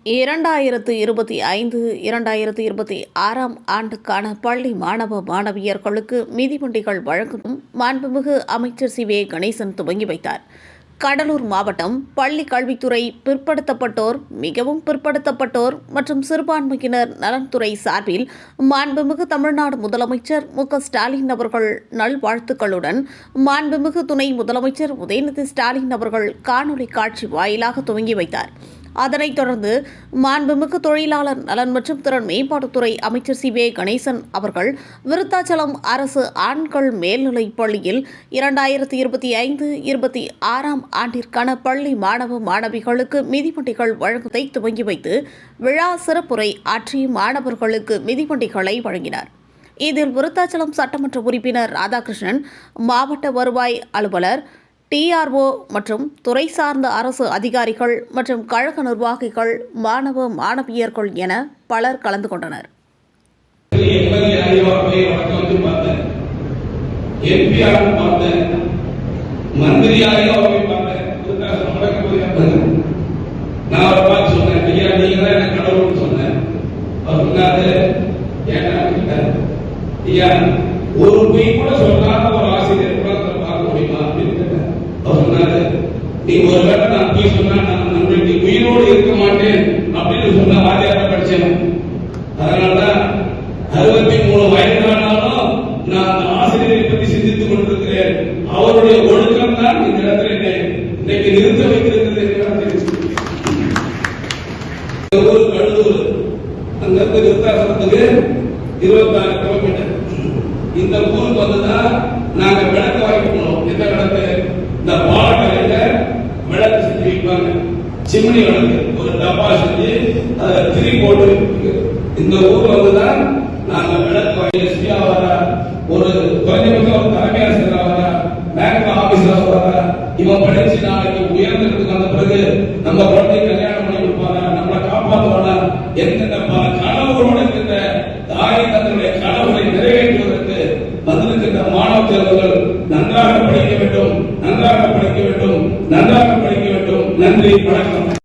2025-2026 ஆண்டுக்கான பள்ளி மாணவ மாணவியர்களுக்கு மிதிவண்டிகள் வழங்கும் மாண்புமிகு அமைச்சர் சி. வே. கணேசன் துவங்கி வைத்தார். கடலூர் மாவட்டம் பள்ளி கல்வித்துறை பிற்படுத்தப்பட்டோர், மிகவும் பிற்படுத்தப்பட்டோர் மற்றும் சிறுபான்மையினர் நலன்துறை சார்பில் மாண்புமிகு தமிழ்நாடு முதலமைச்சர் மு. க. ஸ்டாலின் அவர்கள் நல்வாழ்த்துக்களுடன் மாண்புமிகு துணை முதலமைச்சர் உதயநிதி ஸ்டாலின் அவர்கள் காணொலி காட்சி வாயிலாக துவங்கி வைத்தார். அதனைத் தொடர்ந்து மாண்புமிகு தொழிலாளர் நலன் மற்றும் திறன் மேம்பாட்டுத்துறை அமைச்சர் சி. வே. கணேசன் அவர்கள் விருத்தாச்சலம் அரசு ஆண்கள் மேல்நிலைப் பள்ளியில் 2025-26 ஆண்டிற்கான பள்ளி மாணவ மாணவிகளுக்கு மிதிவண்டிகள் வழங்குவதை துவங்கி வைத்து விழா சிறப்புரை ஆற்றி மாணவர்களுக்கு மிதிவண்டிகளை வழங்கினார். இதில் விருத்தாச்சலம் சட்டமன்ற உறுப்பினர் ராதாகிருஷ்ணன், மாவட்ட வருவாய் அலுவலர், TRO மற்றும் துறை சார்ந்த அரசு அதிகாரிகள் மற்றும் கழக நிர்வாகிகள், மாணவ மாணவியர்கள் என பலர் கலந்து கொண்டனர். ஒரு பொய் கூட சொல்லாத ஒரு ஆசிரியர் கூட பார்க்க முடியுமா அப்படின்னு நீ ஒரு வேலை நான் போய் சொன்னா நான் நன்மைக்கு உயிரோடு இருக்க மாட்டேன் அப்படின்னு சொன்ன வாத்தியார படிச்சேன். அதனாலதான் 63 வயதானாலும் நான் ஆசிரியரை பற்றி சிந்தித்துக் கொண்டிருக்கிறேன். அவருடைய ஒழுக்கம் தான் இந்த இடத்துல இன்னைக்கு நிறுத்த வைத்திருக்கிறது. ஒரு கடலூர் அங்கிருந்து விருத்தாசலத்துக்கு 26 கிலோமீட்டர். இந்த ஊருக்கு வந்துதான் நாங்க விளக்கு வாங்கி போனோம். எந்த விளக்கு? இந்த பாலக்கரையில விளக்கு செஞ்சு வைப்பாங்க. சிம்னி விளக்கு ஒரு டப்பா செஞ்சு அதை திரி போட்டு இந்த ஊர்ல வந்துதான் நாங்க விளக்கு வாங்கி. எஸ்பியா வரா, ஒரு குறைஞ்சபட்சம் ஒரு தலைமை ஆசிரியர் வரா, பேங்க் ஆபீசர் வரா. இவன் படிச்சு நாளைக்கு உயர்ந்ததுக்கு வந்த பிறகு நம்ம குழந்தை கல்யாணம் பண்ணி கொடுப்பாங்க, நம்மளை காப்பாற்றுவாங்க என்கின்ற பல கனவுகளோடு இருக்கின்ற தாய் தந்தையுடைய கனவுகளை நிறைவேற்றுவதற்கு வந்திருக்கின்ற மாணவ செல்வங்கள் நன்றாக படிக்க வேண்டும், நன்றாக படிக்க வேண்டும், நன்றாக படிக்க வேண்டும். நன்றி, வணக்கம்.